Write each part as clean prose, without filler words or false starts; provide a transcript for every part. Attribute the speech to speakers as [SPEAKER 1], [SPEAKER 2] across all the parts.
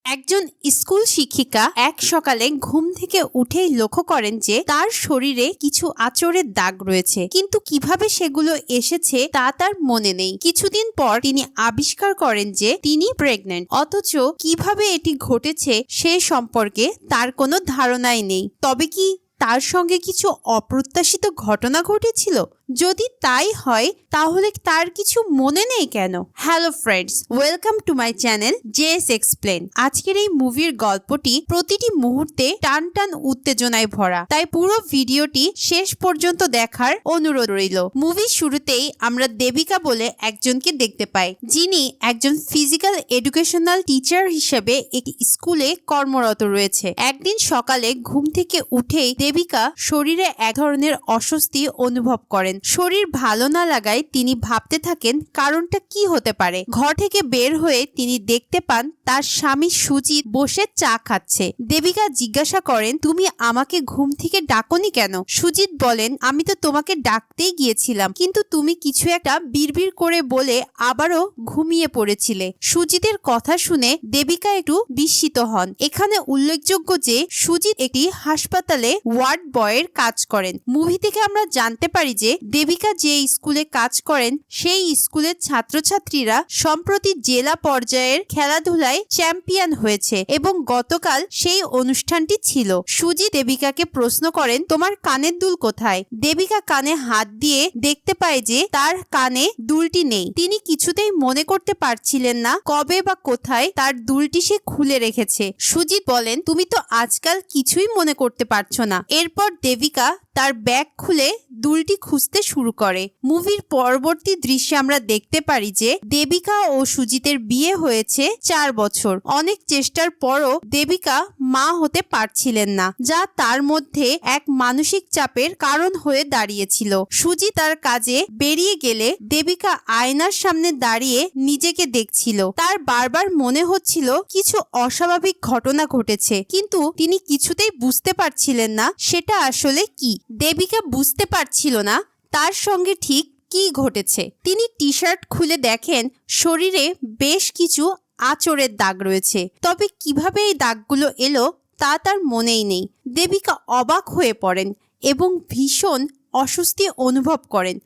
[SPEAKER 1] একজন স্কুল শিক্ষিকা এক সকালে ঘুম থেকে উঠেই লক্ষ্য করেন যে তার শরীরে কিছু আঁচড়ের দাগ রয়েছে, কিন্তু কিভাবে সেগুলো এসেছে তা তার মনে নেই। কিছুদিন পর তিনি আবিষ্কার করেন যে তিনি প্রেগন্যান্ট, অথচ কিভাবে এটি ঘটেছে সে সম্পর্কে তার কোনো ধারণাই নেই। তবে কি তার সঙ্গে কিছু অপ্রত্যাশিত ঘটনা ঘটেছিল? যদি তাই হয় তাহলে তার কিছু মনে নেই কেন? Hello friends, welcome to my channel JS explain. আজকের এই মুভির গল্পটি প্রতিটি মুহূর্তে টান টান উত্তেজনায় ভরা, তাই পুরো ভিডিওটি শেষ পর্যন্ত দেখার অনুরোধ রইল। মুভির শুরুতেই আমরা দেবিকা বলে একজনকে দেখতে পাই, যিনি একজন ফিজিক্যাল এডুকেশনাল টিচার হিসেবে একটি স্কুলে কর্মরত রয়েছে। একদিন সকালে ঘুম থেকে উঠেই দেবিকা শরীরে এক ধরনের অস্বস্তি অনুভব করেন। শরীর ভালো না লাগায় তিনি ভাবতে থাকেন কারণটা কি হতে পারে। ঘর থেকে বের হয়ে তিনি দেখতে পান তার স্বামী সুজিত বসে চা খাচ্ছে। দেবিকা জিজ্ঞাসা করেন, তুমি আমাকে ঘুম থেকে ডাকোনি কেন? সুজিত বলেন, আমি তো তোমাকে ডাকতেই গিয়েছিলাম, কিন্তু তুমি কিছু একটা বিড়বিড় করে বলে আবারও ঘুমিয়ে পড়েছিলে। সুজিতের কথা শুনে দেবিকা একটু বিস্মিত হন। এখানে উল্লেখযোগ্য যে সুজিত একটি হাসপাতালে ওয়ার্ড বয়ের কাজ করেন। মুভি থেকে আমরা জানতে পারি যে দেবিকা যে স্কুলে কাজ করেন সেই স্কুলের ছাত্রছাত্রীরা সম্প্রতি জেলা পর্যায়ের খেলাধুলায় চ্যাম্পিয়ন হয়েছে এবং গতকাল সেই অনুষ্ঠানটি ছিল। সুজিত দেবিকাকে প্রশ্ন করেন, তোমার কানের দুল কোথায়? দেবিকা কানে হাত দিয়ে দেখতে পায় যে তার কানে দুলটি নেই। তিনি কিছুতেই মনে করতে পারছিলেন না কবে বা কোথায় তার দুলটি সে খুলে রেখেছে। সুজিত বলেন, তুমি তো আজকাল কিছুই মনে করতে পারছো না। এরপর দেবিকা তার ব্যাগ খুলে দুলটি খুঁজতে শুরু করে। মুভির পরবর্তী দৃশ্যে আমরা দেখতে পারি যে দেবিকা ও সুজিতের বিয়ে হয়েছে 4 বছর। অনেক চেষ্টার পরও দেবিকা মা হতে পারছিলেন না, যা তার মধ্যে এক মানসিক চাপের কারণ হয়ে দাঁড়িয়েছিল। সুজিত তার কাজে বেরিয়ে গেলে দেবিকা আয়নার সামনে দাঁড়িয়ে নিজেকে দেখছিল। তার বারবার মনে হচ্ছিল কিছু অস্বাভাবিক ঘটনা ঘটেছে, কিন্তু তিনি কিছুতেই বুঝতে পারছিলেন না সেটা আসলে কি। দেবিকা বুঝতে পারছিল না তার সঙ্গে ঠিক কি ঘটেছে। তিনি টি শার্ট খুলে দেখেন শরীরে বেশ কিছু আঁচড়ের দাগ রয়েছে, তবে কিভাবে এই দাগগুলো এলো তা তার মনেই নেই। দেবিকা অবাক হয়ে পড়েন এবং ভীষণ অস্বস্তি অনুভব করেন।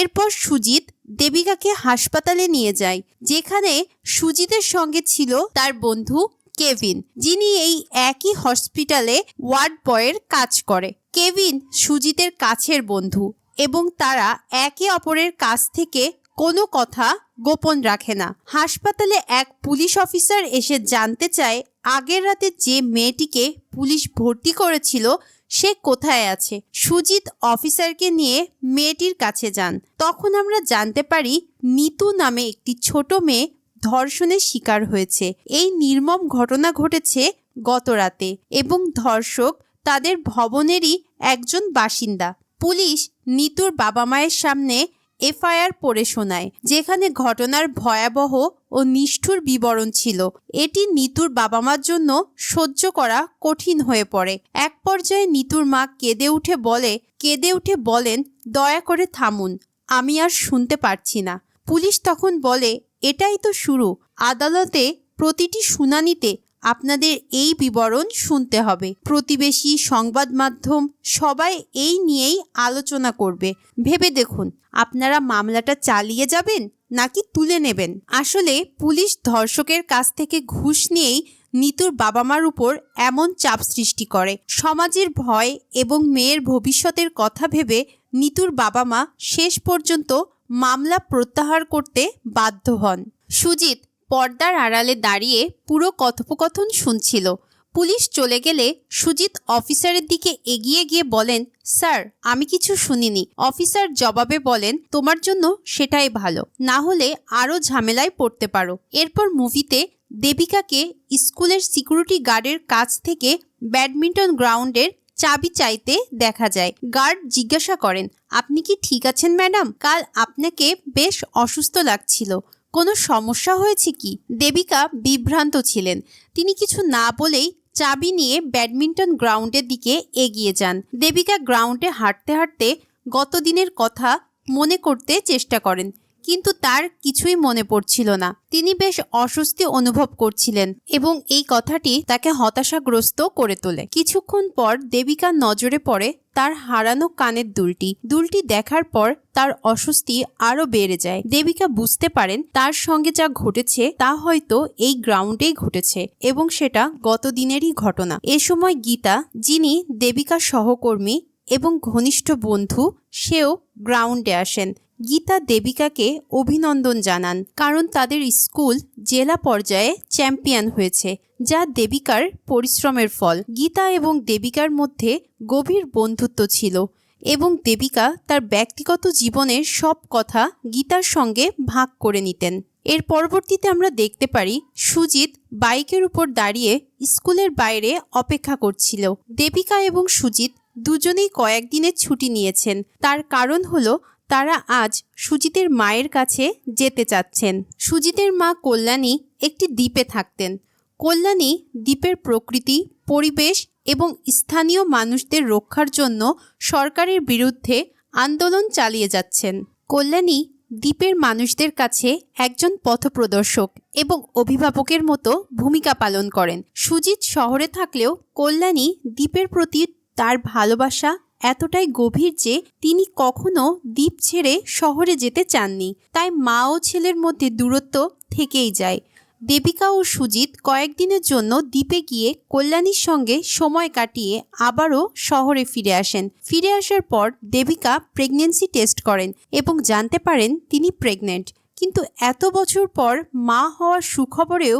[SPEAKER 1] এরপর সুজিত দেবিকাকে হাসপাতালে নিয়ে যায়, যেখানে সুজিতের সঙ্গে ছিল তার বন্ধু কেভিন, যিনি এই একই হসপিটালে ওয়ার্ড বয়ের কাজ করে। কেভিন সুজিতের কাছের বন্ধু এবং তারা একে অপরের কাছ থেকে কোনো কথা গোপন রাখে না। হাসপাতালে এক পুলিশ অফিসার এসে জানতে চায় আগের রাতে যে মেয়েটিকে পুলিশ ভর্তি করেছিল সে কোথায় আছে। সুজিত অফিসারকে নিয়ে মেয়েটির কাছে যান। তখন আমরা জানতে পারি নিতু নামে একটি ছোট মেয়ে ধর্ষণের শিকার হয়েছে। এই নির্মম ঘটনা ঘটেছে গত রাতে এবং ধর্ষক তাদের ভবনেরই একজন বাসিন্দা। পুলিশ নিতুর বাবা মায়ের সামনে এফআইআর পড়ে শোনায়, যেখানে ঘটনার ভয়াবহ ও নিষ্ঠুর বিবরণ ছিল। এটি নিতুর বাবা মার জন্য সহ্য করা কঠিন হয়ে পড়ে। এক পর্যায়ে নিতুর মা কেঁদে উঠে বলেন, দয়া করে থামুন, আমি আর শুনতে পারছি না। পুলিশ তখন বলে, এটাই তো শুরু। আদালতে প্রতিটি শুনানিতে আপনাদের এই বিবরণ শুনতে হবে। প্রতিবেশী, সংবাদ মাধ্যম সবাই এই নিয়েই আলোচনা করবে। ভেবে দেখুন, আপনারা মামলাটা চালিয়ে যাবেন নাকি তুলে নেবেন। আসলে পুলিশ ধর্ষকের কাছ থেকে ঘুষ নিয়েই নিতুর বাবা মার উপর এমন চাপ সৃষ্টি করে। সমাজের ভয় এবং মেয়ের ভবিষ্যতের কথা ভেবে নিতুর বাবা মা শেষ পর্যন্ত মামলা প্রত্যাহার করতে বাধ্য হন। সুজিত পর্দার আড়ালে দাঁড়িয়ে পুরো কথোপকথন শুনছিল। পুলিশ চলে গেলে সুজিত অফিসারের দিকে এগিয়ে গিয়ে বলেন, স্যার, আমি কিছু শুনিনি। অফিসার জবাবে বলেন, তোমার জন্য সেটাই ভালো, না হলে আরও ঝামেলায় পড়তে পারো। এরপর মুভিতে দেবিকাকে স্কুলের সিকিউরিটি গার্ডের কাছ থেকে ব্যাডমিন্টন গ্রাউন্ডের চাবি চাইতে দেখা যায়। গার্ড জিজ্ঞাসা করেন, আপনি কি ঠিক আছেন ম্যাডাম? কাল আপনাকে বেশ অসুস্থ লাগছিল, কোনো সমস্যা হয়েছে কি? দেবিকা বিভ্রান্ত ছিলেন। তিনি কিছু না বলেই চাবি নিয়ে ব্যাডমিন্টন গ্রাউন্ডের দিকে এগিয়ে যান। দেবিকা গ্রাউন্ডে হাঁটতে হাঁটতে গত দিনের কথা মনে করতে চেষ্টা করেন, কিন্তু তার কিছুই মনে পড়ছিল না। তিনি বেশ অস্বস্তি অনুভব করছিলেন এবং এই কথাটি তাকে হতাশাগ্রস্ত করে তোলে। কিছুক্ষণ পর দেবিকার নজরে পড়ে তার হারানো কানের দুলটি দেখার পর তার অস্বস্তি আরো বেড়ে যায়। দেবিকা বুঝতে পারেন তার সঙ্গে যা ঘটেছে তা হয়তো এই গ্রাউন্ডেই ঘটেছে এবং সেটা গত দিনেরই ঘটনা। এ সময় গীতা, যিনি দেবিকার সহকর্মী এবং ঘনিষ্ঠ বন্ধু, সেও গ্রাউন্ডে আসেন। গীতা দেবিকাকে অভিনন্দন জানান কারণ তাদের স্কুল জেলা পর্যায়ে চ্যাম্পিয়ন হয়েছে, যা দেবিকার পরিশ্রমের ফল। গীতা এবং দেবিকার মধ্যে গভীর বন্ধুত্ব ছিল এবং দেবিকা তার ব্যক্তিগত জীবনের সব কথা গীতার সঙ্গে ভাগ করে নিতেন। এর পরবর্তীতে আমরা দেখতে পারি সুজিত বাইকের উপর দাঁড়িয়ে স্কুলের বাইরে অপেক্ষা করছিল। দেবিকা এবং সুজিত দুজনেই কয়েকদিনের ছুটি নিয়েছেন। তার কারণ হলো তারা আজ সুজিতের মায়ের কাছে যেতে চাচ্ছেন। সুজিতের মা কল্যাণী একটি দ্বীপে থাকতেন। কল্যাণী দ্বীপের প্রকৃতি, পরিবেশ এবং স্থানীয় মানুষদের রক্ষার জন্য সরকারের বিরুদ্ধে আন্দোলন চালিয়ে যাচ্ছেন। কল্যাণী দ্বীপের মানুষদের কাছে একজন পথপ্রদর্শক এবং অভিভাবকের মতো ভূমিকা পালন করেন। সুজিত শহরে থাকলেও কল্যাণী দ্বীপের প্রতি তার ভালোবাসা এতটাই গভীর যে তিনি কখনো দ্বীপ ছেড়ে শহরে যেতে চাননি। তাই মা ও ছেলের মধ্যে দূরত্ব থেকেই যায়। দেবিকা ও সুজিত কয়েকদিনের জন্য দ্বীপে গিয়ে কল্যাণীর সঙ্গে সময় কাটিয়ে আবারও শহরে ফিরে আসেন। ফিরে আসার পর দেবিকা প্রেগন্যান্সি টেস্ট করেন এবং জানতে পারেন তিনি প্রেগন্যান্ট। কিন্তু এত বছর পর মা হওয়ার সুখবরেও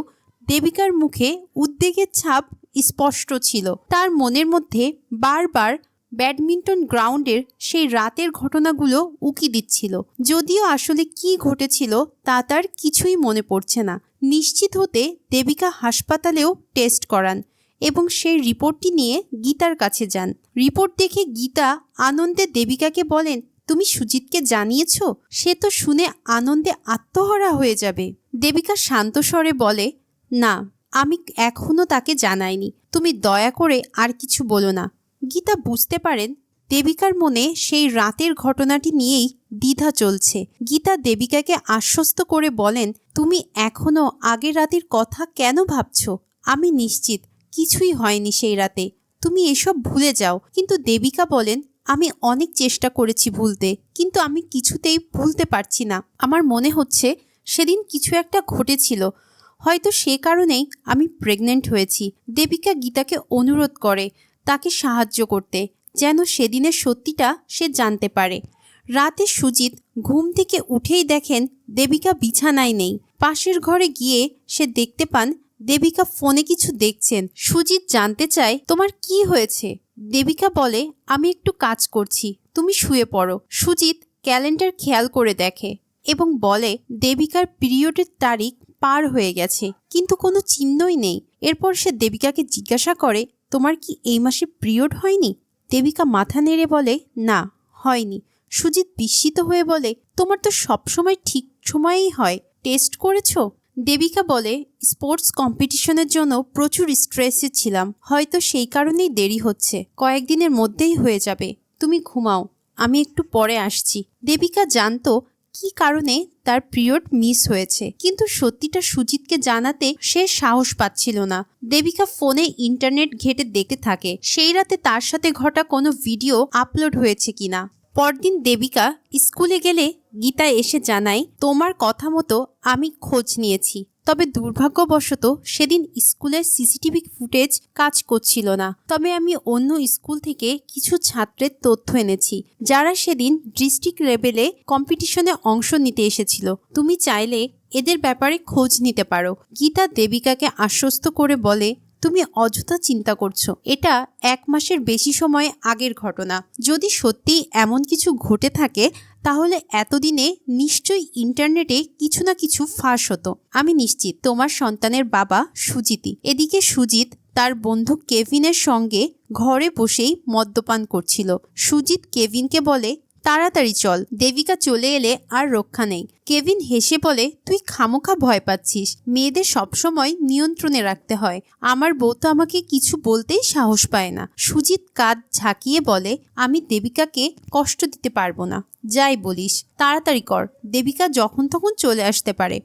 [SPEAKER 1] দেবিকার মুখে উদ্বেগের ছাপ স্পষ্ট ছিল। তার মনের মধ্যে বারবার ব্যাডমিন্টন গ্রাউন্ডের সেই রাতের ঘটনাগুলো উকি দিচ্ছিল। যদিও আসলে কি ঘটেছিল তা তার কিছুই মনে পড়ছে না। নিশ্চিত হতে দেবিকা হাসপাতালেও টেস্ট করান এবং সেই রিপোর্টটি নিয়ে গীতার কাছে যান। রিপোর্ট দেখে গীতা আনন্দে দেবিকাকে বলেন, তুমি সুজিতকে জানিয়েছ? সে তো শুনে আনন্দে আত্মহারা হয়ে যাবে। দেবিকা শান্ত স্বরে বলে, না, আমি এখনো তাকে জানাইনি। তুমি দয়া করে আর কিছু বলো না। গীতা বুঝতে পারেন দেবিকার মনে সেই রাতের ঘটনাটি নিয়েই দ্বিধা চলছে। গীতা দেবিকাকে আশ্বস্ত করে বলেন, তুমি এখনো আগের রাতের কথা কেন ভাবছো? আমি নিশ্চিত কিছুই হয়নি সেই রাতে। তুমি এসব ভুলে যাও। কিন্তু দেবিকা বলেন, আমি অনেক চেষ্টা করেছি ভুলতে, কিন্তু আমি কিছুতেই ভুলতে পারছি না। আমার মনে হচ্ছে সেদিন কিছু একটা ঘটেছিল, হয়তো সে কারণেই আমি প্রেগনেন্ট হয়েছি। দেবিকা গীতাকে অনুরোধ করে তাকে সাহায্য করতে, যেন সেদিনের সত্যিটা সে জানতে পারে। রাতে সুজিত ঘুম থেকে উঠেই দেখেন দেবিকা বিছানায় নেই। পাশের ঘরে গিয়ে সে দেখতে পান দেবিকা ফোনে কিছু দেখছেন। সুজিত জানতে চায়, তোমার কি হয়েছে? দেবিকা বলে, আমি একটু কাজ করছি, তুমি শুয়ে পড়ো। সুজিত ক্যালেন্ডার খেয়াল করে দেখে এবং বলে দেবিকার পিরিয়ডের তারিখ পার হয়ে গেছে, কিন্তু কোনো চিহ্নই নেই। এরপর সে দেবিকাকে জিজ্ঞাসা করে, তোমার কি এই মাসে পিরিয়ড হয়নি? দেবিকা মাথা নেড়ে বলে, না, হয়নি। সুজিত বিস্মিত হয়ে বলে, তোমার তো সবসময় ঠিক সময়েই হয়, টেস্ট করেছো? দেবিকা বলে, স্পোর্টস কম্পিটিশনের জন্য প্রচুর স্ট্রেসে ছিলাম, হয়তো সেই কারণেই দেরি হচ্ছে। কয়েকদিনের মধ্যেই হয়ে যাবে, তুমি ঘুমাও, আমি একটু পরে আসছি। দেবিকা জানতো কি কারণে তার পিরিয়ড মিস হয়েছে, কিন্তু সত্যিটা সুজিতকে জানাতে সে সাহস পাচ্ছিল না। দেবিকা ফোনে ইন্টারনেট ঘেঁটে দেখতে থাকে সেই রাতে তার সাথে ঘটা কোনো ভিডিও আপলোড হয়েছে কিনা। পরদিন দেবিকা স্কুলে গেলে গীতা এসে জানায়, তোমার কথা মতো আমি খোঁজ নিয়েছি, তবে দুর্ভাগ্যবশত সেদিন স্কুলের সিসিটিভি ফুটেজ কাজ করছিল না। তবে আমি অন্য স্কুল থেকে কিছু ছাত্রের তথ্য এনেছি যারা সেদিন ডিস্ট্রিক্ট লেভেলে কম্পিটিশনে অংশ নিতে এসেছিল। তুমি চাইলে এদের ব্যাপারে খোঁজ নিতে পারো। গীতা দেবিকাকে আশ্বস্ত করে বলে, তুমি অযথা চিন্তা করছো, এটা 1 মাসের বেশি সময় আগের ঘটনা। যদি সত্যি এমন কিছু ঘটে থাকে তাহলে এতদিনে নিশ্চয়ই ইন্টারনেটে কিছু না কিছু ফাঁস হতো। আমি নিশ্চিত তোমার সন্তানের বাবা সুজিতই। এদিকে সুজিত তার বন্ধু কেভিনের সঙ্গে ঘরে বসেই মদ্যপান করছিল। সুজিত কেভিনকে বলে, তাড়াতাড়ি চল, দেবিকা চলে এলে আর রক্ষা নেই। কেভিন হেসে বলে, তুই খামোখা ভয় পাচ্ছিস, মেয়েদের সবসময় নিয়ন্ত্রণে রাখতে হয়। আমার বউ তো আমাকে কিছু বলতেই সাহস পায় না। সুজিত কাঁধ ঝাঁকিয়ে বলে, আমি দেবিকাকে কষ্ট দিতে পারবো না, যাই বলিস তাড়াতাড়ি কর, দেবিকা যখন তখন চলে আসতে পারে।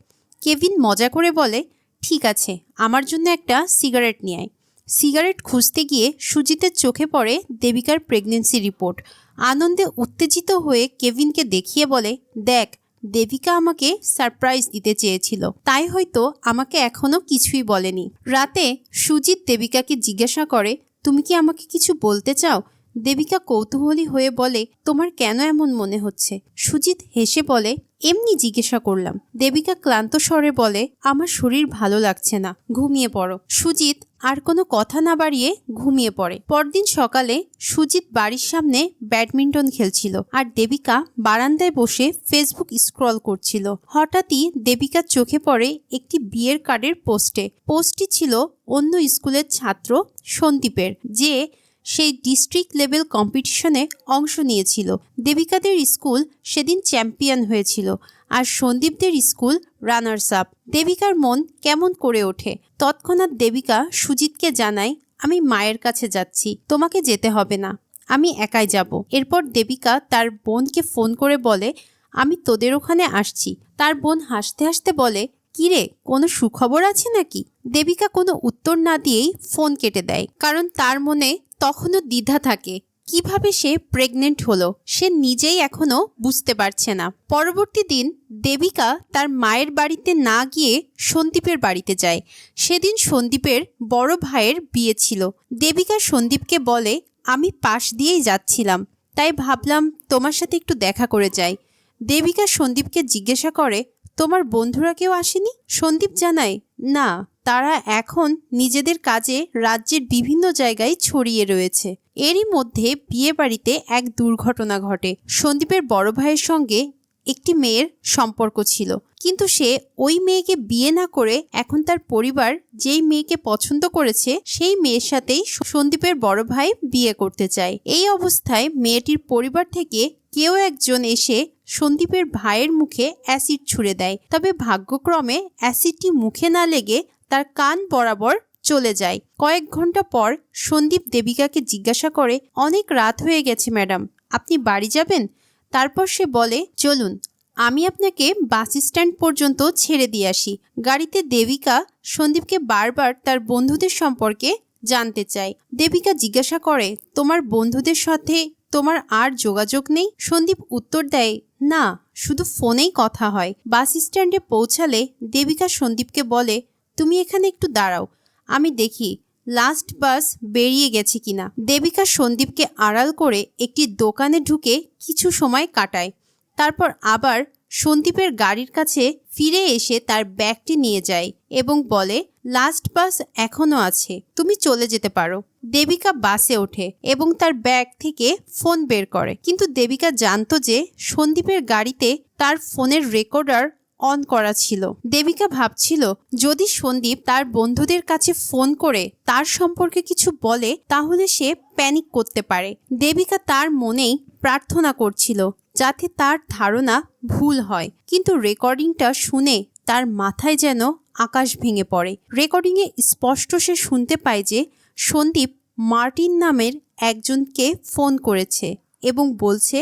[SPEAKER 1] কেভিন মজা করে বলে, ঠিক আছে, আমার জন্য একটা সিগারেট নিয়ে আয়। সিগারেট খুঁজতে গিয়ে সুজিতের চোখে পড়ে দেবিকার প্রেগনেন্সি রিপোর্ট। আনন্দে উত্তেজিত হয়ে কেভিনকে দেখিয়ে বলে, দেখ, দেবিকা আমাকে সারপ্রাইজ দিতে চেয়েছিল, তাই হয়তো আমাকে এখনো কিছুই বলেনি। রাতে সুজিত দেবিকাকে জিজ্ঞাসা করে, তুমি কি আমাকে কিছু বলতে চাও? দেবিকা কৌতূহলী হয়ে বলে, তোমার কেন এমন মনে হচ্ছে? সুজিত হেসে বলে, এমনি জিজ্ঞাসা করলাম। দেবিকা ক্লান্ত স্বরে বলে, আমার শরীর ভালো লাগছে না, ঘুমিয়ে পড়ো। সুজিত আর কোনো কথা না বাড়িয়ে ঘুমিয়ে পড়ে। পরদিন সকালে সুজিত বাড়ির সামনে ব্যাডমিন্টন খেলছিল আর দেবিকা বারান্দায় বসে ফেসবুক স্ক্রল করছিল। হঠাৎই দেবিকার চোখে পড়ে একটি বিয়ের কার্ডের পোস্টটি ছিল অন্য স্কুলের ছাত্র সন্দীপের, যে সেই ডিস্ট্রিক্ট লেভেল কম্পিটিশনে অংশ নিয়েছিল। দেবিকাদের স্কুল সেদিন চ্যাম্পিয়ন হয়েছিল আর সন্দীপদের স্কুল রানার্স আপ। দেবিকার মন কেমন করে ওঠে। তৎক্ষণাৎ দেবিকা সুজিতকে জানায়, আমি মায়ের কাছে যাচ্ছি, তোমাকে যেতে হবে না, আমি একাই যাব। এরপর দেবিকা তার বোনকে ফোন করে বলে, আমি তোদের ওখানে আসছি। তার বোন হাসতে হাসতে বলে, কিরে, কোনো সুখবর আছে নাকি? দেবিকা কোনো উত্তর না দিয়েই ফোন কেটে দেয়, কারণ তার মনে তখনও দ্বিধা থাকে। কিভাবে সে প্রেগনেন্ট হলো সে নিজেই এখনো বুঝতে পারছে না। পরবর্তী দিন দেবিকা তার মায়ের বাড়িতে না গিয়ে সন্দীপের বাড়িতে যায়। সেদিন সন্দীপের বড় ভাইয়ের বিয়ে ছিল। দেবিকা সন্দীপকে বলে, আমি পাশ দিয়েই যাচ্ছিলাম, তাই ভাবলাম তোমার সাথে একটু দেখা করে যাই। দেবিকা সন্দীপকে জিজ্ঞাসা করে, তোমার বন্ধুরা কেউ আসেনি? সন্দীপ জানায়, না, তারা এখন নিজেদের কাজে রাজ্যের বিভিন্ন জায়গায় ছড়িয়ে রয়েছে। এরই মধ্যে বিয়ে বাড়িতে এক দুর্ঘটনা ঘটে। সন্দীপের বড় ভাইয়ের সঙ্গে একটি মেয়ের সম্পর্ক ছিল, কিন্তু সে ওই মেয়েকে বিয়ে না করে এখন তার পরিবার যেই মেয়েকে পছন্দ করেছে সেই মেয়ের সাথেই সন্দীপের বড় ভাই বিয়ে করতে চায়। এই অবস্থায় মেয়েটির পরিবার থেকে কেউ একজন এসে সন্দীপের ভাইয়ের মুখে অ্যাসিড ছুঁড়ে দেয়। তবে ভাগ্যক্রমে অ্যাসিডটি মুখে না লেগে তার কান বরাবর চলে যায়। কয়েক ঘন্টা পর সন্দীপ দেবিকাকে জিজ্ঞাসা করে, অনেক রাত হয়ে গেছে ম্যাডাম, আপনি বাড়ি যাবেন? তারপর সে বলে, চলুন, আমি আপনাকে বাস স্ট্যান্ড পর্যন্ত ছেড়ে দিয়ে আসি। গাড়িতে দেবিকা সন্দীপকে বারবার তার বন্ধুদের সম্পর্কে জানতে চায়। দেবিকা জিজ্ঞাসা করে, তোমার বন্ধুদের সাথে তোমার আর যোগাযোগ নেই? সন্দীপ উত্তর দেয়, না, শুধু ফোনেই কথা হয়। বাস স্ট্যান্ডে পৌঁছালে দেবিকা সন্দীপকে বলে, তুমি এখানে একটু দাঁড়াও, আমি দেখি লাস্ট বাস বেরিয়ে গেছে কিনা। দেবিকা সন্দীপকে আড়াল করে একটি দোকানে ঢুকে কিছু সময় কাটায়। তারপর আবার সন্দীপের গাড়ির কাছে ফিরে এসে তার ব্যাগটি নিয়ে যায় এবং বলে, লাস্ট বাস এখনো আছে, তুমি চলে যেতে পারো। দেবিকা বাসে ওঠে এবং তার ব্যাগ থেকে ফোন বের করে, কিন্তু দেবিকা জানতো যে সন্দীপের গাড়িতে তার ফোনের রেকর্ডার অন করা ছিল। দেবিকা ভাবছিল, যদি সন্দীপ তার বন্ধুদের কাছে ফোন করে তার সম্পর্কে কিছু বলে তাহলে সে প্যানিক করতে পারে। দেবিকা তার মনেই প্রার্থনা করছিল যাতে তার ধারণা ভুল হয়, কিন্তু রেকর্ডিংটা শুনে তার মাথায় যেন আকাশ ভেঙে পড়ে। রেকর্ডিংয়ে স্পষ্ট সে শুনতে পায় যে সন্দীপ মার্টিন নামের একজনকে ফোন করেছে এবং বলছে,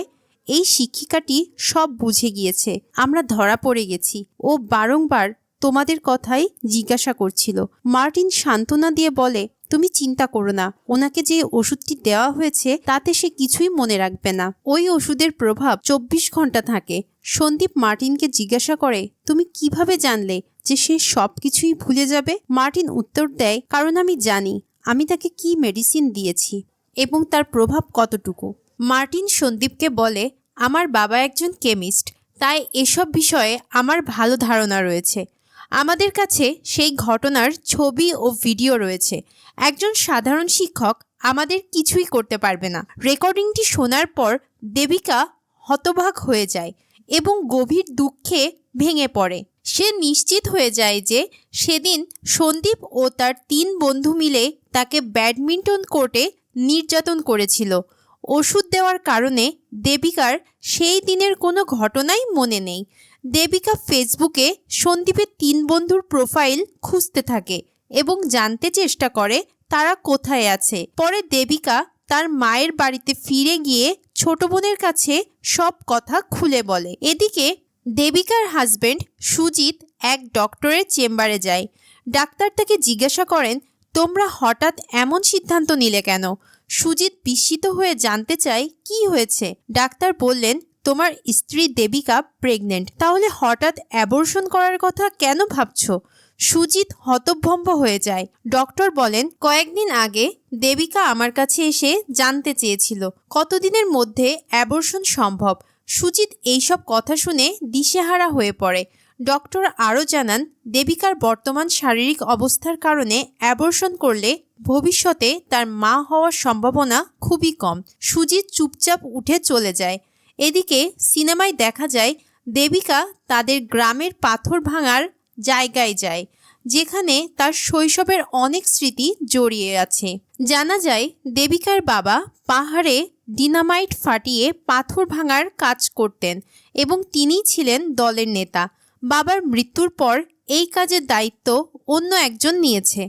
[SPEAKER 1] এই শিক্ষিকাটি সব বুঝে গিয়েছে, আমরা ধরা পড়ে গেছি, ও বারংবার তোমাদের কথাই জিজ্ঞাসা করছিল। মার্টিন সান্ত্বনা দিয়ে বলে, তুমি চিন্তা করো না, ওনাকে যে ওষুধটি দেওয়া হয়েছে তাতে সে কিছুই মনে রাখবে না, ওই ওষুধের প্রভাব 24 ঘন্টা থাকে। সন্দীপ মার্টিনকে জিজ্ঞাসা করে, তুমি কিভাবে জানলে যে সে সব কিছুই ভুলে যাবে? মার্টিন উত্তর দেয়, কারণ আমি জানি আমি তাকে কি মেডিসিন দিয়েছি এবং তার প্রভাব কতটুকু। মার্টিন সন্দীপকে বলে, আমার বাবা একজন কেমিস্ট, তাই এসব বিষয়ে আমার ভালো ধারণা রয়েছে। আমাদের কাছে সেই ঘটনার ছবি ও ভিডিও রয়েছে। একজন সাধারণ শিক্ষক আমাদের কিছুই করতে পারবে না। রেকর্ডিংটি শোনার পর দেবিকা হতবাক হয়ে যায় এবং গভীর দুঃখে ভেঙে পড়ে। সে নিশ্চিত হয়ে যায় যে সেদিন সন্দীপ ও তার 3 বন্ধু মিলে তাকে ব্যাডমিন্টন কোর্টে নির্যাতন করেছিল। ওষুধ দেওয়ার কারণে দেবিকার সেই দিনের কোনো ঘটনাই মনে নেই। দেবিকা ফেসবুকে সন্দীপের 3 বন্ধুর প্রোফাইল খুঁজতে থাকে এবং জানতে চেষ্টা করে তারা কোথায় আছে। পরে দেবিকা তার মায়ের বাড়িতে ফিরে গিয়ে ছোট বোনের কাছে সব কথা খুলে বলে। এদিকে দেবিকার হাজবেন্ড সুজিত এক ডক্টরের চেম্বারে যায়। ডাক্তার তাকে জিজ্ঞাসা করেন, তোমরা হঠাৎ এমন সিদ্ধান্ত নিলে কেন? সুজিত বিস্মিত হয়ে জানতে চায় কি হয়েছে। ডাক্তার বললেন, তোমার স্ত্রী দেবিকা প্রেগনেন্ট, তাহলে হঠাৎ অ্যাবর্শন করার কথা কেন ভাবছো? সুজিত হতভম্ব হয়ে যায়। ডক্টর বলেন, কয়েকদিন আগে দেবিকা আমার কাছে এসে জানতে চেয়েছিল কতদিনের মধ্যে অ্যাবর্শন সম্ভব। সুজিত এইসব কথা শুনে দিশেহারা হয়ে পড়ে। ডক্টর আরও জানান, দেবিকার বর্তমান শারীরিক অবস্থার কারণে অ্যাবর্শন করলে ভবিষ্যতে তার মা হওয়ার সম্ভাবনা খুবই কম। সুজিত চুপচাপ উঠে চলে যায়। এদিকে সিনেমায় দেখা যায় দেবিকা তাদের গ্রামের পাথর ভাঙার জায়গায় যায়, যেখানে তার শৈশবের অনেক স্মৃতি জড়িয়ে আছে। জানা যায় দেবিকার বাবা পাহাড়ে ডিনামাইট ফাটিয়ে পাথর ভাঙার কাজ করতেন এবং তিনিই ছিলেন দলের নেতা। বাবার মৃত্যুর পর এই কাজের দায়িত্ব অন্য একজন নিয়েছে।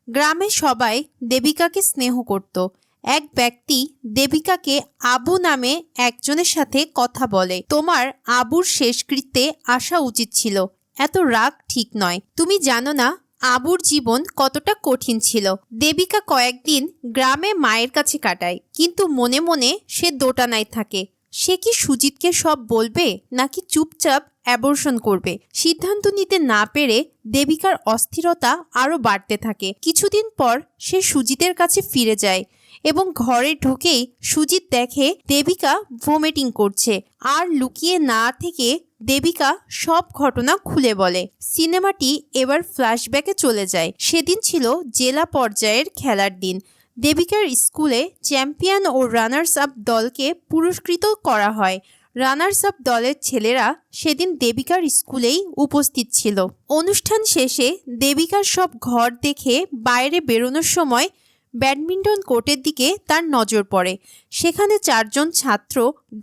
[SPEAKER 1] গ্রামের সবাই দেবিকাকে স্নেহ করত। এক ব্যক্তি দেবিকাকে আবু নামে একজনের সাথে কথা বলে, তোমার আবুর শেষকৃত্যে আসা উচিত ছিল, এত রাগ ঠিক নয়। তুমি জানো না আবুর জীবন কতটা কঠিন ছিল। দেবিকা কয়েকদিন গ্রামে মায়ের কাছে কাটায়, কিন্তু মনে মনে সে দোটানায় থাকে। সে কি সুজিতকে সব বলবে নাকি চুপচাপ অ্যাবর্শন করবে? সিদ্ধান্ত নিতে না পেরে দেবিকার অস্থিরতা আরও বাড়তে থাকে। কিছুদিন পর সে সুজিতের কাছে ফিরে যায় এবং ঘরে ঢুকেই সুজিত দেখে দেবিকা ভমিটিং করছে। আর লুকিয়ে না থেকে দেবিকা সব ঘটনা খুলে বলে। সিনেমাটি এবার ফ্ল্যাশব্যাকে চলে যায়। সেদিন ছিল জেলা পর্যায়ের খেলার দিন। দেবিকার স্কুলে চ্যাম্পিয়ন ও রানার্স আপ দলকে পুরস্কৃত করা হয়। রানার্স আপ দলের ছেলেরা সেদিন দেবিকার স্কুলেই উপস্থিত ছিল। অনুষ্ঠান শেষে দেবিকার সব ঘর দেখে বাইরে বেরোনোর সময় ব্যাডমিন্টন কোর্টের দিকে তার নজর পড়ে। সেখানে 4 জন ছাত্র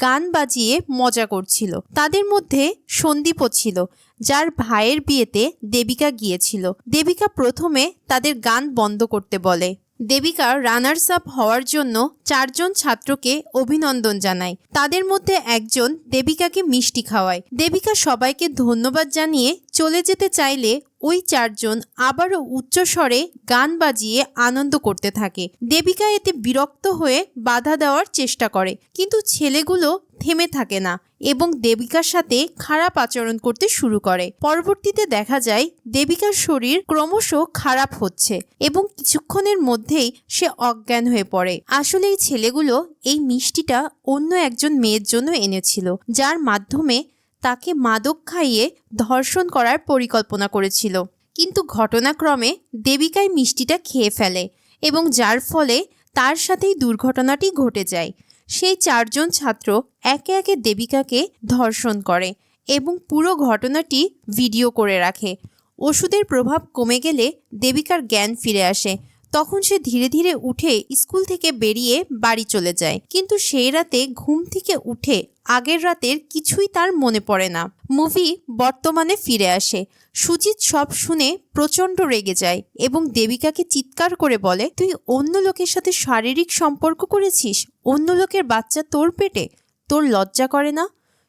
[SPEAKER 1] গান বাজিয়ে মজা করছিল। তাদের মধ্যে সন্দীপও ছিল, যার ভাইয়ের বিয়েতে দেবিকা গিয়েছিল। দেবিকা প্রথমে তাদের গান বন্ধ করতে বলে। দেবিকা রানার্স আপ হওয়ার জন্য 4 জন ছাত্রকে অভিনন্দন জানায়। তাদের মধ্যে একজন দেবিকাকে মিষ্টি খাওয়ায়। দেবিকা সবাইকে ধন্যবাদ জানিয়ে চলে যেতে চাইলে ওই 4 জন আবারও উচ্চস্বরে গান বাজিয়ে আনন্দ করতে থাকে। দেবিকা এতে বিরক্ত হয়ে বাধা দেওয়ার চেষ্টা করে, কিন্তু ছেলেগুলো থেমে থাকে না এবং দেবিকার সাথে খারাপ আচরণ করতে শুরু করে। পরবর্তীতে দেখা যায় দেবিকার শরীর ক্রমশ খারাপ হচ্ছে এবং কিছুক্ষণের মধ্যেই সে অজ্ঞান হয়ে পড়ে। আসলে এই ছেলেগুলো এই মিষ্টিটা অন্য একজন মেয়ের জন্য এনেছিল, যার মাধ্যমে তাকে মাদক খাইয়ে ধর্ষণ করার পরিকল্পনা করেছিল। কিন্তু ঘটনাক্রমে দেবিকাই মিষ্টিটা খেয়ে ফেলে এবং যার ফলে তার সাথেই দুর্ঘটনাটি ঘটে যায়। সেই 4 জন ছাত্র একে একে দেবিকাকে ধর্ষণ করে এবং পুরো ঘটনাটি ভিডিও করে রাখে। ওষুধের প্রভাব কমে গেলে দেবিকার জ্ঞান ফিরে আসে। তখন সে ধীরে ধীরে উঠে স্কুল থেকে বেরিয়ে বাড়ি চলে যায়। কিন্তু সেই রাতে ঘুম থেকে উঠে আগের রাতের কিছুই তার মনে পড়ে না। মুভি বর্তমানে ফিরে আসে। সুজিত সব শুনে প্রচণ্ড রেগে যায় এবং দেবিকাকে চিৎকার করে বলে, তুই অন্য লোকের সাথে শারীরিক সম্পর্ক করেছিস, অন্য লোকের বাচ্চা তোর পেটে, তোর লজ্জা করে না?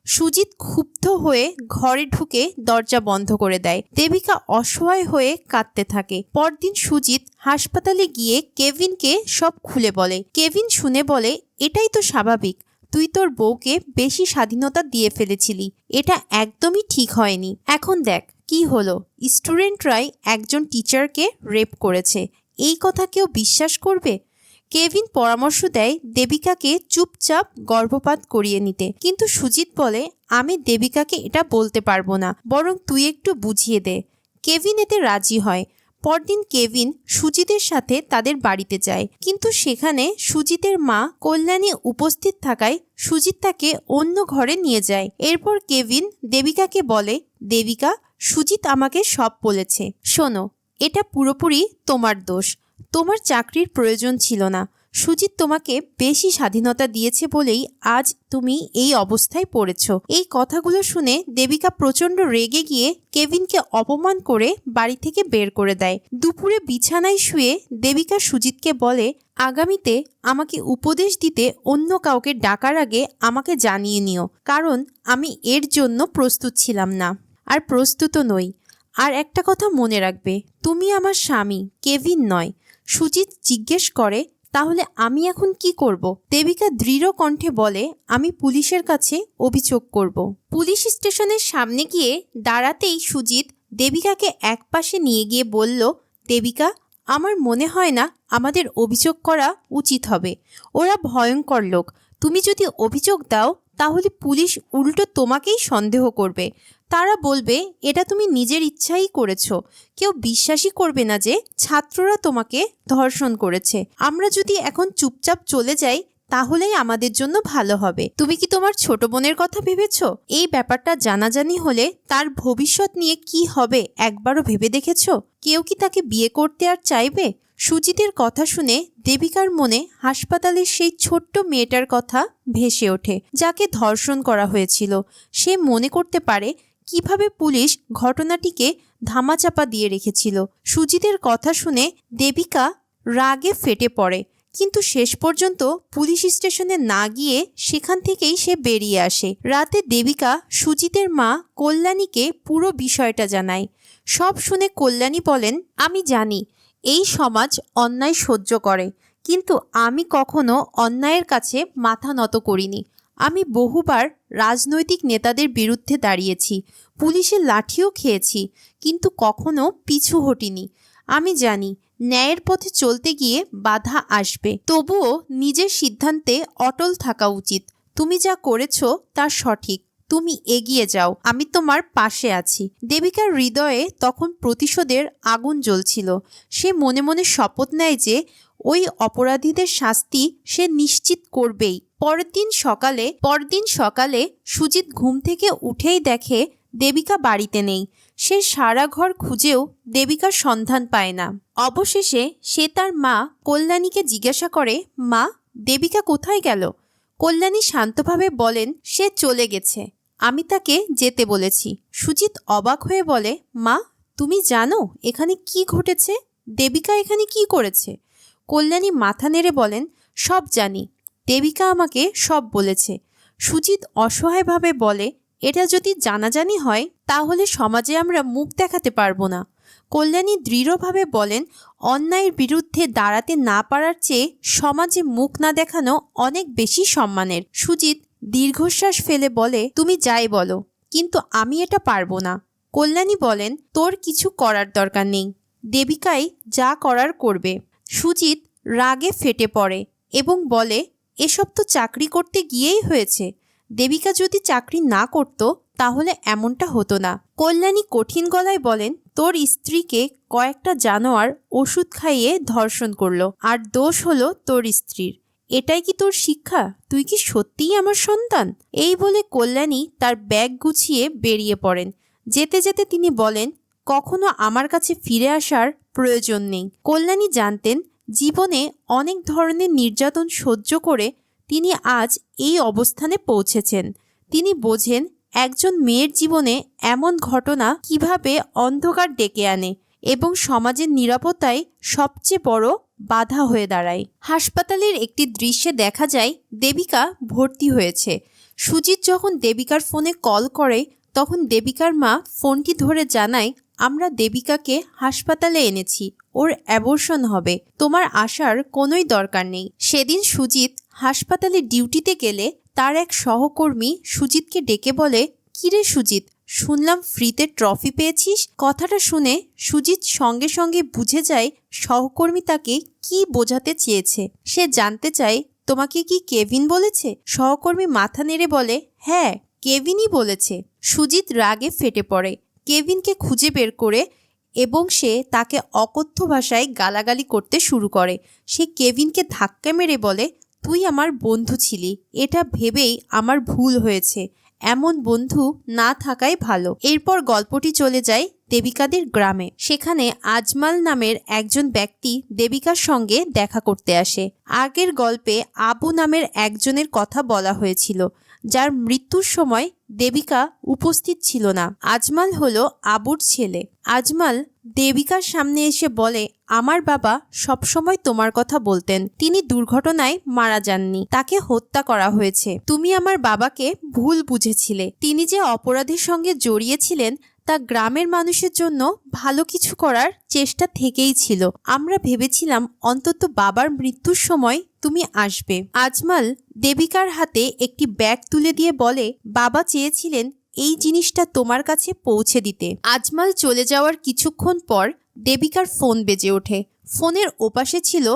[SPEAKER 1] সুজিত ক্ষুব্ধ হয়ে ঘরে ঢুকে দরজা বন্ধ করে দেয়। দেবিকা অসহায় হয়ে কাঁদতে থাকে। পরদিন সুজিত হাসপাতালে গিয়ে কেভিনকে সব খুলে বলে। কেভিন শুনে বলে, এটাই তো স্বাভাবিক, তুই তোর বউকে বেশি স্বাধীনতা দিয়ে ফেলেছিলি, এটা একদমই ঠিক হয়নি। এখন দেখ কি হলো, স্টুডেন্টরাই একজন টিচারকে রেপ করেছে, এই কথা কেউ বিশ্বাস করবে? কেভিন পরামর্শ দেয় দেবিকাকে চুপচাপ গর্ভপাত করিয়ে নিতে, কিন্তু সুজিত বলে, আমি দেবিকাকে এটা বলতে পারবো না, বরং তুই একটু বুঝিয়ে দে। কেভিন এতে রাজি হয়। পরদিন কেভিন সুজিতের সাথে তাদের বাড়িতে যায়, কিন্তু সেখানে সুজিতের মা কল্যাণী উপস্থিত থাকায় সুজিত তাকে অন্য ঘরে নিয়ে যায়। এরপর কেভিন দেবিকাকে বলে, দেবিকা, সুজিত আমাকে সব বলেছে, শোনো, এটা পুরোপুরি তোমার দোষ, তোমার চাকরির প্রয়োজন ছিল না, সুজিত তোমাকে বেশি স্বাধীনতা দিয়েছে বলেই আজ তুমি এই অবস্থায় পড়েছ। এই কথাগুলো শুনে দেবিকা প্রচণ্ড রেগে গিয়ে কেভিনকে অপমান করে বাড়ি থেকে বের করে দেয়। দুপুরে বিছানায় শুয়ে দেবিকা সুজিতকে বলে, আগামীতে আমাকে উপদেশ দিতে অন্য কাউকে ডাকার আগে আমাকে জানিয়ে নিও, কারণ আমি এর জন্য প্রস্তুত ছিলাম না, আর প্রস্তুতও নই। আর একটা কথা মনে রাখবে, তুমি আমার স্বামী, কেভিন নয়। সুজিত জিজ্ঞেস করে, তাহলে আমি এখন কি করব? দেবিকা দৃঢ় কণ্ঠে বলে, আমি পুলিশের কাছে অভিযোগ করব। পুলিশ স্টেশনের সামনে গিয়ে দাঁড়াতেই সুজিত দেবিকাকে একপাশে নিয়ে গিয়ে বলল, দেবিকা, আমার মনে হয় না আমাদের অভিযোগ করা উচিত হবে। ওরা ভয়ঙ্কর লোক। তুমি যদি অভিযোগ দাও তাহলে পুলিশ উল্টো তোমাকেই সন্দেহ করবে। তারা বলবে এটা তুমি নিজের ইচ্ছাই করেছো। কেউ বিশ্বাসই করবে না যে ছাত্ররা তোমাকে ধর্ষণ করেছে। আমরা যদি এখন চুপচাপ চলে যাই তাহলেই আমাদের জন্য ভালো হবে। তুমি কি তোমার ছোট বোনের কথা ভেবেছো? এই ব্যাপারটা জানাজানি হলে তার ভবিষ্যৎ নিয়ে কি হবে একবারও ভেবে দেখেছো? কেউ কি তাকে বিয়ে করতে আর চাইবে? সুজিতের কথা শুনে দেবিকার মনে হাসপাতালের সেই ছোট্ট মেয়েটার কথা ভেসে ওঠে, যাকে ধর্ষণ করা হয়েছিল। সে মনে করতে পারে কিভাবে পুলিশ ঘটনাটিকে ধামাচাপা দিয়ে রেখেছিল। সুজিতের কথা শুনে দেবিকা রাগে ফেটে পড়ে, কিন্তু শেষ পর্যন্ত পুলিশ স্টেশনে না গিয়ে সেখান থেকেই সে বেরিয়ে আসে। রাতে দেবিকা সুজিতের মা কল্যাণীকে পুরো বিষয়টা জানায়। সব শুনে কল্যাণী বলেন, আমি জানি এই সমাজ অন্যায় সহ্য করে, কিন্তু আমি কখনো অন্যায়ের কাছে মাথা নত করিনি। আমি বহুবার রাজনৈতিক নেতাদের বিরুদ্ধে দাঁড়িয়েছি, পুলিশের লাঠিও খেয়েছি, কিন্তু কখনো পিছু হটিনি। আমি জানি ন্যায়ের পথে চলতে গিয়ে বাধা আসবে, তবুও নিজের সিদ্ধান্তে অটল থাকা উচিত। তুমি যা করেছো তা সঠিক, তুমি এগিয়ে যাও, আমি তোমার পাশে আছি। দেবিকার হৃদয়ে তখন প্রতিশোধের আগুন জ্বলছিল। সে মনে মনে শপথ নেয় যে ওই অপরাধীদের শাস্তি সে নিশ্চিত করবেই। পরদিন সকালে সুজিত ঘুম থেকে উঠেই দেখে দেবিকা বাড়িতে নেই। সে সারা ঘর খুঁজেও দেবিকার সন্ধান পায় না। অবশেষে সে তার মা কল্যাণীকে জিজ্ঞাসা করে, মা, দেবিকা কোথায় গেল? কল্যাণী শান্তভাবে বলেন, সে চলে গেছে, আমি তাকে যেতে বলেছি। সুজিত অবাক হয়ে বলে, মা, তুমি জানো এখানে কি ঘটেছে? দেবিকা এখানে কি করেছে? কল্যাণী মাথা নেড়ে বলেন, সব জানি, দেবিকা আমাকে সব বলেছে। সুজিত অসহায়ভাবে বলে, এটা যদি জানাজানি হয় তাহলে সমাজে আমরা মুখ দেখাতে পারবো না। কল্যাণী দৃঢ়ভাবে বলেন, অন্যায়ের বিরুদ্ধে দাঁড়াতে না পারার চেয়ে সমাজে মুখ না দেখানো অনেক বেশি সম্মানের। সুজিত দীর্ঘশ্বাস ফেলে বলে, তুমি যাই বলো, কিন্তু আমি এটা পারবো না। কল্যাণী বলেন, তোর কিছু করার দরকার নেই, দেবিকাই যা করার করবে। সুজিত রাগে ফেটে পড়ে এবং বলে, এসব তো চাকরি করতে গিয়েই হয়েছে। দেবিকা যদি চাকরি না করত তাহলে এমনটা হতো না। কল্যাণী কঠিন গলায় বলেন, তোর স্ত্রীকে কয়েকটা জানোয়ার ওষুধ খাইয়ে ধর্ষণ করলো, আর দোষ হলো তোর স্ত্রীর। এটাই কি তোর শিক্ষা? তুই কি সত্যিই আমার সন্তান? এই বলে কল্যাণী তার ব্যাগ গুছিয়ে বেরিয়ে পড়েন। যেতে যেতে তিনি বলেন, কখনো আমার কাছে ফিরে আসার প্রয়োজন নেই। কল্যাণী জানতেন জীবনে অনেক ধরনের নির্যাতন সহ্য করে তিনি আজ এই অবস্থানে পৌঁছেছেন। তিনি বোঝেন একজন মেয়ের জীবনে এমন ঘটনা কিভাবে অন্ধকার ডেকে আনে এবং সমাজের নিরাপত্তায় সবচেয়ে বড় বাধা হয়ে দাঁড়ায়। হাসপাতালের একটি দৃশ্যে দেখা যায় দেবিকা ভর্তি হয়েছে। সুজিত যখন দেবিকার ফোনে কল করে তখন দেবিকার মা ফোনটি ধরে জানায়, আমরা দেবিকাকে হাসপাতালে এনেছি, ওর অ্যাবর্শন হবে, তোমার আসার কোনোই দরকার নেই। সেদিন সুজিত হাসপাতালে ডিউটিতে গেলে তার এক সহকর্মী সুজিতকে ডেকে বলে, কিরে সুজিত, শুনলাম ফ্রিতে ট্রফি পেয়েছিস। কথাটা শুনে সুজিত সঙ্গে সঙ্গে বুঝে যায় সহকর্মী তাকে কি বোঝাতে চেয়েছে। সে জানতে চায়, তোমাকে কি কেভিন বলেছে? সহকর্মী মাথা নেড়ে বলে, হ্যাঁ, কেভিনই বলেছে। সুজিত রাগে ফেটে পড়ে, কেভিনকে খুঁজে বের করে এবং সে তাকে অকথ্য ভাষায় গালাগালি করতে শুরু করে। সে কেভিনকে ধাক্কা মেরে বলে, তুই আমার বন্ধু ছিলি, এটা ভেবেই আমার ভুল হয়েছে, এমন বন্ধু না থাকাই ভালো। এরপর গল্পটি চলে যায় দেবিকাদের গ্রামে। সেখানে আজমাল নামের একজন ব্যক্তি দেবিকার সঙ্গে দেখা করতে আসে। আগের গল্পে আবু নামের একজনের কথা বলা হয়েছিল, যার মৃত্যুর সময় দেবিকা উপস্থিত ছিল না। আজমাল হলো আবুর ছেলে। আজমাল দেবিকার সামনে এসে বলে, আমার বাবা সবসময় তোমার কথা বলতেন। তিনি দুর্ঘটনায় মারা যাননি, তাকে হত্যা করা হয়েছে। তুমি আমার বাবাকে ভুল বুঝেছিলে। তিনি যে অপরাধের সঙ্গে জড়িয়েছিলেন তা গ্রামের মানুষের জন্য ভালো কিছু করার চেষ্টা থেকেই ছিল। আমরা ভেবেছিলাম অন্তত বাবার মৃত্যুর সময় তুমি আসবে। আজমাল দেবিকার হাতে একটি ব্যাগ তুলে দিয়ে বলে, বাবা চেয়েছিলেন এই জিনিসটা তোমার কাছে পৌঁছে দিতে। আজমাল চলে যাওয়ার কিছুক্ষণ পর দেবিকার ফোন বেজে ওঠে। ফোনের ওপাশে ছিল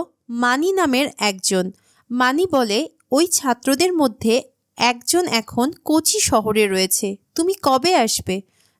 [SPEAKER 1] মানি নামের একজন। মানি বলে, ওই ছাত্রদের মধ্যে একজন এখন কোচি শহরে রয়েছে, তুমি কবে আসবে?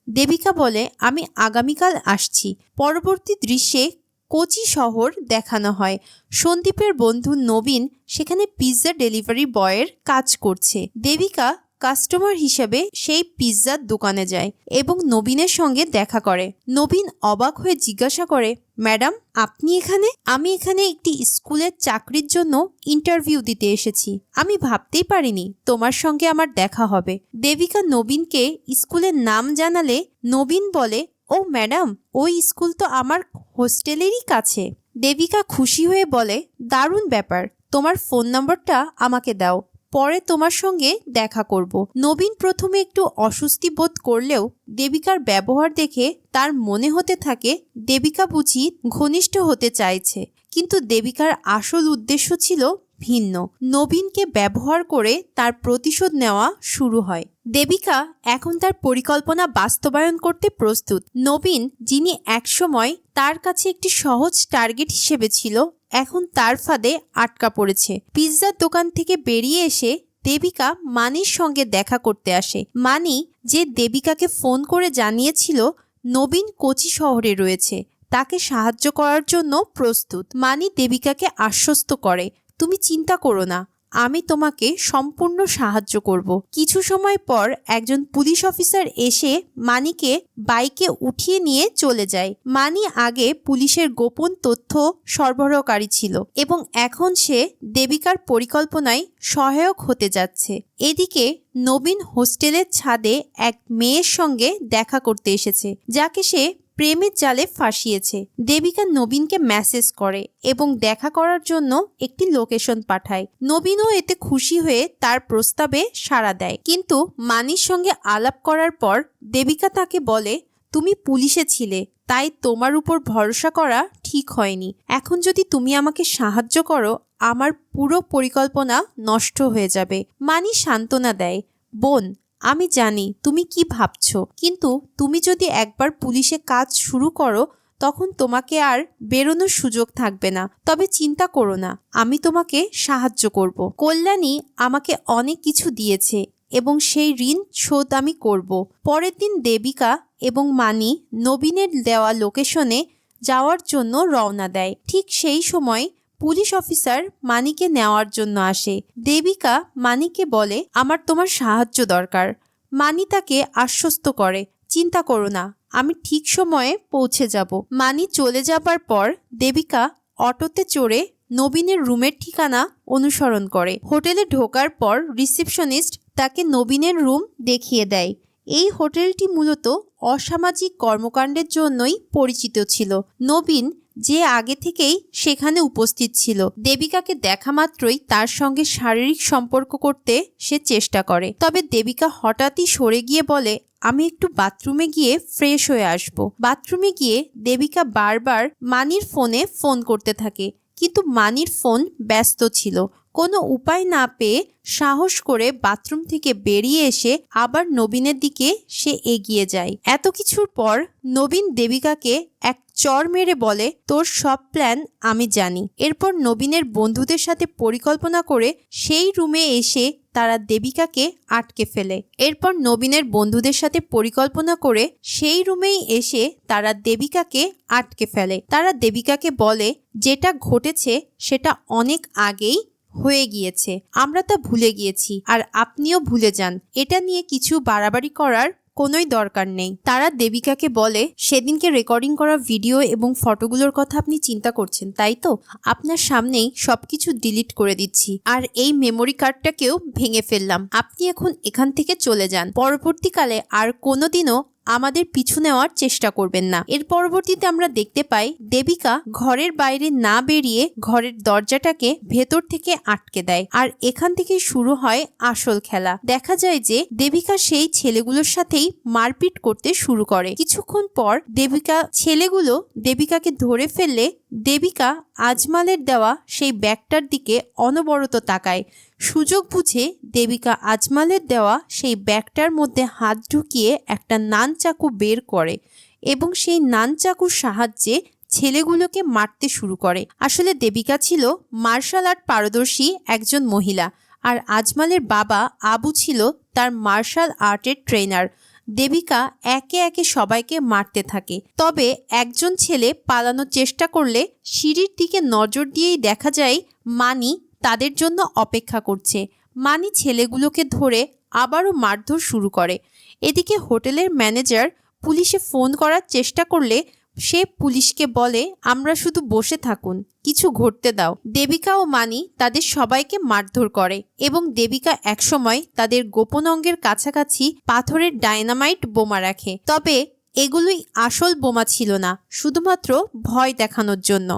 [SPEAKER 1] দেবিকা বলে, আমি আগামীকাল আসছি। পরবর্তী দৃশ্যে কোচি শহর দেখানো হয়। সন্দীপের বন্ধু নবীন সেখানে পিৎজা ডেলিভারি বয়ের কাজ করছে। দেবিকা কাস্টমার হিসেবে সেই পিৎজার দোকানে যায় এবং নবীনের সঙ্গে দেখা করে। নবীন অবাক হয়ে জিজ্ঞাসা করে, ম্যাডাম আপনি এখানে? আমি এখানে একটি স্কুলের চাকরির জন্য ইন্টারভিউ দিতে এসেছি। আমি ভাবতেই পারিনি তোমার সঙ্গে আমার দেখা হবে। দেবিকা নবীনকে স্কুলের নাম জানালে নবীন বলে, ও ম্যাডাম, ওই স্কুল তো আমার হোস্টেলেরই কাছে। দেবিকা খুশি হয়ে বলে, দারুণ ব্যাপার, তোমার ফোন নম্বরটা আমাকে দাও, পরে তোমার সঙ্গে দেখা করব। নবীন প্রথমে একটু অস্বস্তি বোধ করলেও দেবিকার ব্যবহার দেখে তার মনে হতে থাকে দেবিকা বুঝি ঘনিষ্ঠ হতে চাইছে, কিন্তু দেবিকার আসল উদ্দেশ্য ছিল ভিন্ন। নবীনকে ব্যবহার করে তার প্রতিশোধ নেওয়া শুরু হয়। দেবিকা এখন তার পরিকল্পনা বাস্তবায়ন করতে প্রস্তুত। নবীন, যিনি একসময় তার কাছে একটি সহজ টার্গেট হিসেবে ছিল, এখন তার ফাঁদে আটকা পড়েছে। পিৎজার দোকান থেকে বেরিয়ে এসে দেবিকা মানির সঙ্গে দেখা করতে আসে। মানি, যে দেবিকাকে ফোন করে জানিয়েছিল নবীন কোচি শহরে রয়েছে, তাকে সাহায্য করার জন্য প্রস্তুত। মানি দেবিকাকে আশ্বস্ত করে, তুমি চিন্তা করো না, আমি তোমাকে সম্পূর্ণ সাহায্য করব। কিছু সময় পর একজন পুলিশ অফিসার এসে মানিকে বাইকে উঠিয়ে নিয়ে চলে যায়। মানি আগে পুলিশের গোপন তথ্য সরবরাহকারী ছিল এবং এখন সে দেবিকার পরিকল্পনায় সহায়ক হতে যাচ্ছে। এদিকে নবীন হোস্টেলের ছাদে এক মেয়ের সঙ্গে দেখা করতে এসেছে, যাকে সে প্রেমের জালে ফাঁসিয়েছে। দেবিকা নবীনকে মেসেজ করে এবং দেখা করার জন্য একটি লোকেশন পাঠায়। নবীনও এতে খুশি হয়ে তার প্রস্তাবে সাড়া দেয়, কিন্তু মানির সঙ্গে আলাপ করার পর দেবিকা তাকে বলে, তুমি পুলিশে ছিলে, তাই তোমার উপর ভরসা করা ঠিক হয়নি। এখন যদি তুমি আমাকে সাহায্য করো, আমার পুরো পরিকল্পনা নষ্ট হয়ে যাবে। মানি সান্ত্বনা দেয়, বোন, আমি জানি তুমি কি ভাবছো, কিন্তু তুমি যদি একবার পুলিশে কাজ শুরু করো তখন তোমাকে আর বেরোনোর সুযোগ থাকবে না। তবে চিন্তা করো না, আমি তোমাকে সাহায্য করব। কল্যাণী আমাকে অনেক কিছু দিয়েছে এবং সেই ঋণ শোধ আমি করব। পরের দিন দেবিকা এবং মানি নবীনের দেওয়া লোকেশনে যাওয়ার জন্য রওনা দেয়। ঠিক সেই সময় পুলিশ অফিসার মানিকে নেওয়ার জন্য আসে। দেবিকা মানিকে বলে, আমার তোমার সাহায্য দরকার। মানি তাকে আশ্বস্ত করে, চিন্তা করো না, আমি ঠিক সময়ে পৌঁছে যাব। মানি চলে যাবার পর দেবিকা অটোতে চড়ে নবীনের রুমের ঠিকানা অনুসরণ করে। হোটেলে ঢোকার পর রিসেপশনিস্ট তাকে নবীনের রুম দেখিয়ে দেয়। এই হোটেলটি মূলত অসামাজিক কর্মকাণ্ডের জন্যই পরিচিত ছিল। নবীন, যে আগে থেকেই সেখানে উপস্থিত ছিল, দেবিকাকে দেখা মাত্রই তার সঙ্গে শারীরিক সম্পর্ক করতে সে চেষ্টা করে। তবে দেবিকা হঠাৎই সরে গিয়ে বলে, আমি একটু বাথরুমে গিয়ে ফ্রেশ হয়ে আসব। বাথরুমে গিয়ে দেবিকা বারবার মানির ফোনে ফোন করতে থাকে, কিন্তু মানির ফোন ব্যস্ত ছিল। কোনো উপায় না পেয়ে সাহস করে বাথরুম থেকে বেরিয়ে এসে আবার নবীনের দিকে সে এগিয়ে যায়। এত কিছুর পর নবীন দেবিকাকে এক চড় মেরে বলে, তোর সব প্ল্যান আমি জানি। এরপর নবীনের বন্ধুদের সাথে পরিকল্পনা করে সেই রুমে এসে তারা দেবিকাকে আটকে ফেলে। এরপর নবীনের বন্ধুদের সাথে পরিকল্পনা করে সেই রুমেই এসে তারা দেবিকাকে আটকে ফেলে। তারা দেবিকাকে বলে, যেটা ঘটেছে সেটা অনেক আগেই হয়ে গিয়েছে, আমরা তা ভুলে গিয়েছি, আর আপনিও ভুলে যান। এটা নিয়ে কিছু বাড়াবাড়ি করার কোনোই দরকার নেই। তারা দেবিকাকে বলে, সেদিনকে রেকর্ডিং করা ভিডিও এবং ফটোগুলোর কথা আপনি চিন্তা করছেন তাই তো? আপনার সামনেই সবকিছু ডিলিট করে দিচ্ছি, আর এই মেমোরি কার্ডটাকেও ভেঙে ফেললাম। আপনি এখন এখান থেকে চলে যান। পরবর্তীকালে আর কোনোদিনও আমাদের পিছু নেওয়ার চেষ্টা করবেন না। এর পরবর্তীতে আমরা দেখতে পাই দেবিকা ঘরের বাইরে না বেরিয়ে ঘরের দরজাটাকে ভেতর থেকে আটকে দেয়, আর এখান থেকে শুরু হয় আসল খেলা। দেখা যায় যে দেবিকা সেই ছেলেগুলোর সাথেই মারপিট করতে শুরু করে। কিছুক্ষণ পর ছেলেগুলো দেবিকাকে ধরে ফেললে দেবিকা আজমালের দেওয়া সেই ব্যাগটার দিকে অনবরত তাকায়। সুযোগ বুঝে দেবিকা আজমালের দেওয়া সেই ব্যাগটার মধ্যে হাত ঢুকিয়ে একটা নান চাকু বের করে এবং সেই নান চাকুর সাহায্যে ছেলেগুলোকে মারতে শুরু করে। আসলে দেবিকা ছিল মার্শাল আর্ট পারদর্শী একজন মহিলা, আর আজমালের বাবা আবু ছিল তার মার্শাল আর্টের ট্রেনার। দেবিকা একে একে সবাইকে মারতে থাকে। তবে একজন ছেলে পালানোর চেষ্টা করলে সিঁড়ির দিকে নজর দিয়েই দেখা যায় মানি তাদের জন্য অপেক্ষা করছে। মানি ছেলেগুলোকে ধরে আবারও মারধর শুরু করে। এদিকে হোটেলের ম্যানেজার পুলিশে ফোন করার চেষ্টা করলে সে পুলিশকে বলে, আমরা শুধু বসে থাকুন, কিছু ঘটতে দাও। দেবিকা ও মানি তাদের সবাইকে মারধর করে এবং দেবিকা একসময় তাদের গোপন অঙ্গের কাছাকাছি পাথরের ডায়নামাইট বোমা রাখে। তবে এগুলোই আসল বোমা ছিল না, শুধুমাত্র ভয় দেখানোর জন্য।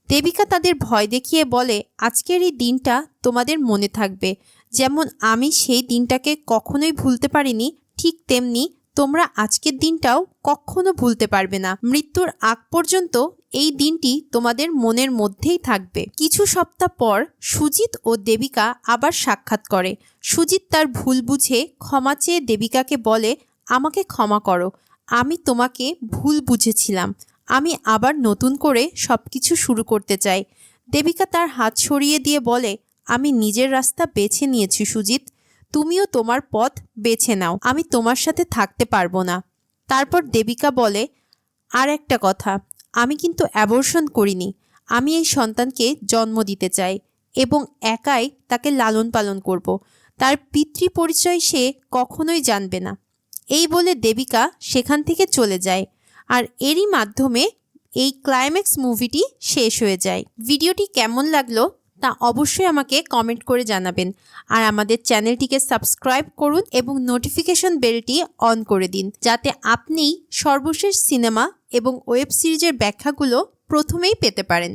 [SPEAKER 1] দেবিকা তাদের ভয় দেখিয়ে বলে, আজকের এই দিনটা তোমাদের মনে থাকবে। যেমন আমি সেই দিনটাকে কখনোই ভুলতে পারিনি, ঠিক তেমনি তোমরা আজকের দিনটাও কখনো ভুলতে পারবে না। মৃত্যুর আগ পর্যন্ত এই দিনটি তোমাদের মনের মধ্যেই থাকবে। কিছু সপ্তাহ পর সুজিত ও দেবিকা আবার সাক্ষাৎ করে। সুজিত তার ভুল বুঝে ক্ষমা চেয়ে দেবিকাকে বলে, আমাকে ক্ষমা করো, আমি তোমাকে ভুল বুঝেছিলাম। আমি আবার নতুন করে সবকিছু শুরু করতে চাই। দেবিকা তার হাত সরিয়ে দিয়ে বলে, আমি নিজের রাস্তা বেছে নিয়েছি সুজিত, তুমিও তোমার পথ বেছে নাও, আমি তোমার সাথে থাকতে পারবো না। তারপর দেবিকা বলে, আর একটা কথা, আমি কিন্তু অ্যাবর্শন করিনি, আমি এই সন্তানকে জন্ম দিতে চাই এবং একাই তাকে লালন পালন করব। তার পিতৃ পরিচয় সে কখনোই জানবে না। এই বলে দেবিকা সেখান থেকে চলে যায়, আর এরই মাধ্যমে এই ক্লাইম্যাক্স মুভিটি শেষ হয়ে যায়। ভিডিওটি কেমন লাগলো তা অবশ্যই আমাকে কমেন্ট করে জানাবেন, আর আমাদের চ্যানেলটিকে সাবস্ক্রাইব করুন এবং নোটিফিকেশন বেলটি অন করে দিন, যাতে আপনি সর্বশেষ সিনেমা এবং ওয়েব সিরিজের ব্যাখ্যাগুলো প্রথমেই পেতে পারেন।